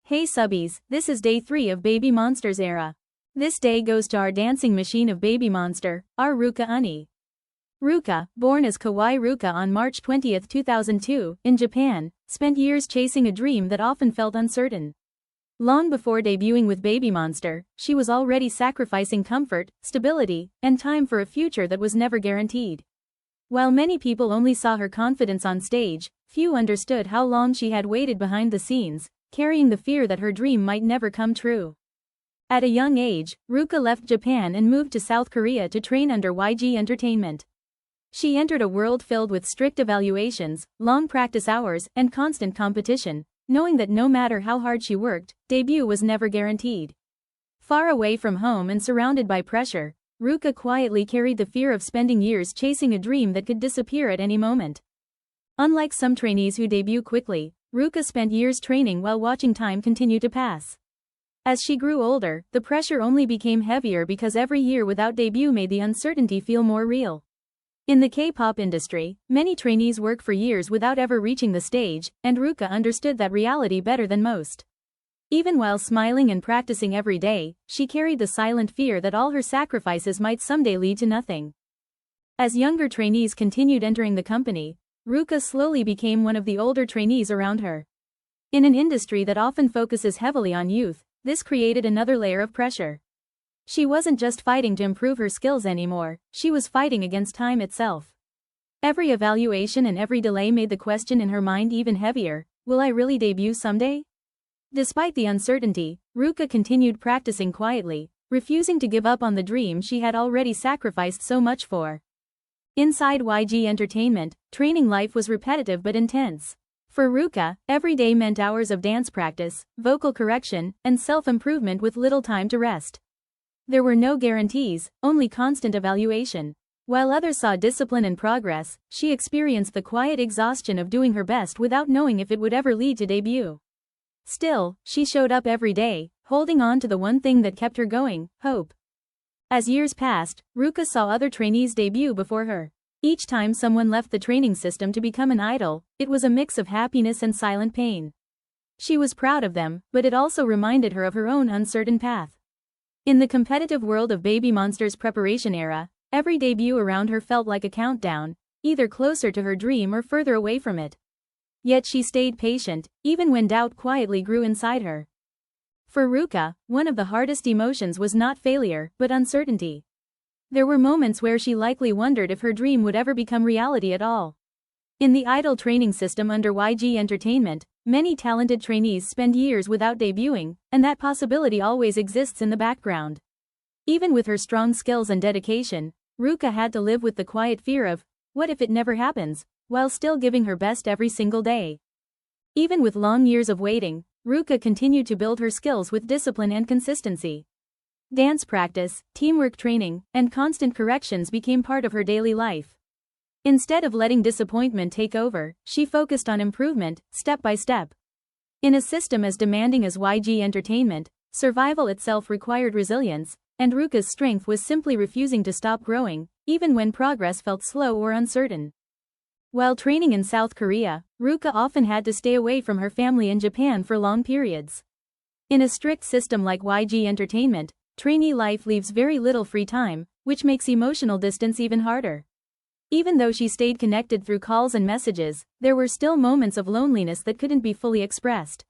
Hey subbies, this is day 3 of Baby Monster's era. This day goes to our dancing machine of Baby Monster, our Ruka Uni. Ruka, born as Kawaii Ruka on March 20, 2002, in Japan, spent years chasing a dream that often felt uncertain. Long before debuting with Baby Monster, she was already sacrificing comfort, stability, and time for a future that was never guaranteed. While many people only saw her confidence on stage, few understood how long she had waited behind the scenes, carrying the fear that her dream might never come true. At a young age, Ruka left Japan and moved to South Korea to train under YG Entertainment. She entered a world filled with strict evaluations, long practice hours, and constant competition, knowing that no matter how hard she worked, debut was never guaranteed. Far away from home and surrounded by pressure, Ruka quietly carried the fear of spending years chasing a dream that could disappear at any moment. Unlike some trainees who debut quickly, Ruka spent years training while watching time continue to pass. As she grew older, the pressure only became heavier because every year without debut made the uncertainty feel more real. In the K-pop industry, many trainees work for years without ever reaching the stage, and Ruka understood that reality better than most. Even while smiling and practicing every day, she carried the silent fear that all her sacrifices might someday lead to nothing. As younger trainees continued entering the company, Ruka slowly became one of the older trainees around her. In an industry that often focuses heavily on youth, this created another layer of pressure. She wasn't just fighting to improve her skills anymore, she was fighting against time itself. Every evaluation and every delay made the question in her mind even heavier: will I really debut someday? Despite the uncertainty, Ruka continued practicing quietly, refusing to give up on the dream she had already sacrificed so much for. Inside YG Entertainment, training life was repetitive but intense. For Ruka, every day meant hours of dance practice, vocal correction, and self-improvement with little time to rest. There were no guarantees, only constant evaluation. While others saw discipline and progress, she experienced the quiet exhaustion of doing her best without knowing if it would ever lead to debut. Still, she showed up every day, holding on to the one thing that kept her going: hope. As years passed, Ruka saw other trainees debut before her. Each time someone left the training system to become an idol, it was a mix of happiness and silent pain. She was proud of them, but it also reminded her of her own uncertain path. In the competitive world of Baby Monster's preparation era, every debut around her felt like a countdown, either closer to her dream or further away from it. Yet she stayed patient, even when doubt quietly grew inside her. For Ruka, one of the hardest emotions was not failure, but uncertainty. There were moments where she likely wondered if her dream would ever become reality at all. In the idol training system under YG Entertainment, many talented trainees spend years without debuting, and that possibility always exists in the background. Even with her strong skills and dedication, Ruka had to live with the quiet fear of, what if it never happens, while still giving her best every single day. Even with long years of waiting, Ruka continued to build her skills with discipline and consistency. Dance practice, teamwork training, and constant corrections became part of her daily life. Instead of letting disappointment take over, she focused on improvement, step by step. In a system as demanding as YG Entertainment, survival itself required resilience, and Ruka's strength was simply refusing to stop growing, even when progress felt slow or uncertain. While training in South Korea, Ruka often had to stay away from her family in Japan for long periods. In a strict system like YG Entertainment, trainee life leaves very little free time, which makes emotional distance even harder. Even though she stayed connected through calls and messages, there were still moments of loneliness that couldn't be fully expressed.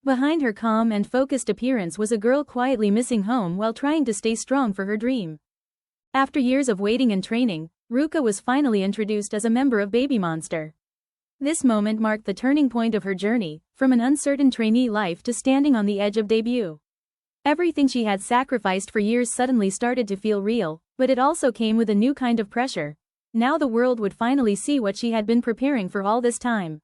Behind her calm and focused appearance was a girl quietly missing home while trying to stay strong for her dream. After years of waiting and training, Ruka was finally introduced as a member of Baby Monster. This moment marked the turning point of her journey, from an uncertain trainee life to standing on the edge of debut. Everything she had sacrificed for years suddenly started to feel real, but it also came with a new kind of pressure. Now the world would finally see what she had been preparing for all this time.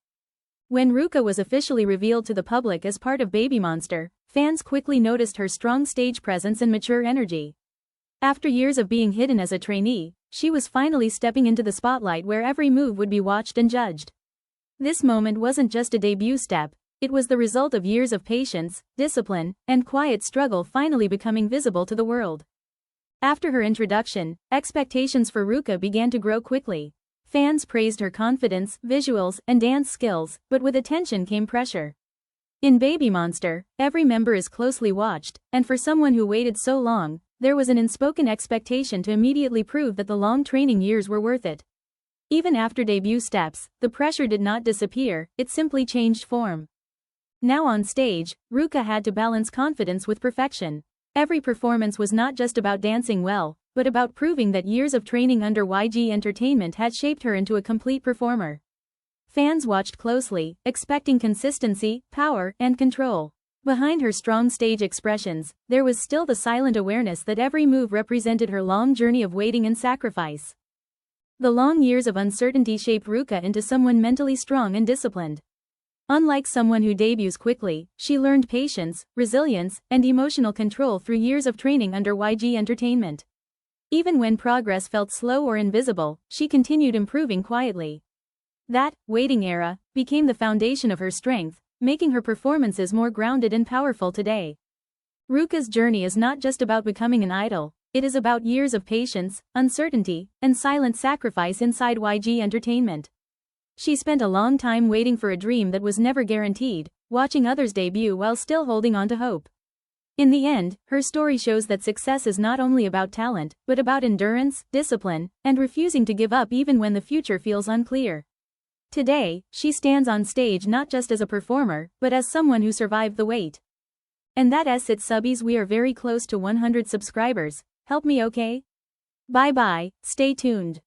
When Ruka was officially revealed to the public as part of Baby Monster, fans quickly noticed her strong stage presence and mature energy. After years of being hidden as a trainee, she was finally stepping into the spotlight where every move would be watched and judged. This moment wasn't just a debut step, it was the result of years of patience, discipline, and quiet struggle finally becoming visible to the world. After her introduction, expectations for Ruka began to grow quickly. Fans praised her confidence, visuals, and dance skills, but with attention came pressure. In Baby Monster, every member is closely watched, and for someone who waited so long, there was an unspoken expectation to immediately prove that the long training years were worth it. Even after debut steps, the pressure did not disappear, it simply changed form. Now on stage, Ruka had to balance confidence with perfection. Every performance was not just about dancing well, but about proving that years of training under YG Entertainment had shaped her into a complete performer. Fans watched closely, expecting consistency, power, and control. Behind her strong stage expressions, there was still the silent awareness that every move represented her long journey of waiting and sacrifice. The long years of uncertainty shaped Ruka into someone mentally strong and disciplined. Unlike someone who debuts quickly, she learned patience, resilience, and emotional control through years of training under YG Entertainment. Even when progress felt slow or invisible, she continued improving quietly. That waiting era became the foundation of her strength, making her performances more grounded and powerful today. Ruka's journey is not just about becoming an idol, it is about years of patience, uncertainty, and silent sacrifice inside YG Entertainment. She spent a long time waiting for a dream that was never guaranteed, watching others debut while still holding on to hope. In the end, her story shows that success is not only about talent, but about endurance, discipline, and refusing to give up even when the future feels unclear. Today, she stands on stage not just as a performer, but as someone who survived the wait. And that's it, subbies. We are very close to 100 subscribers. Help me, okay? Bye bye, stay tuned.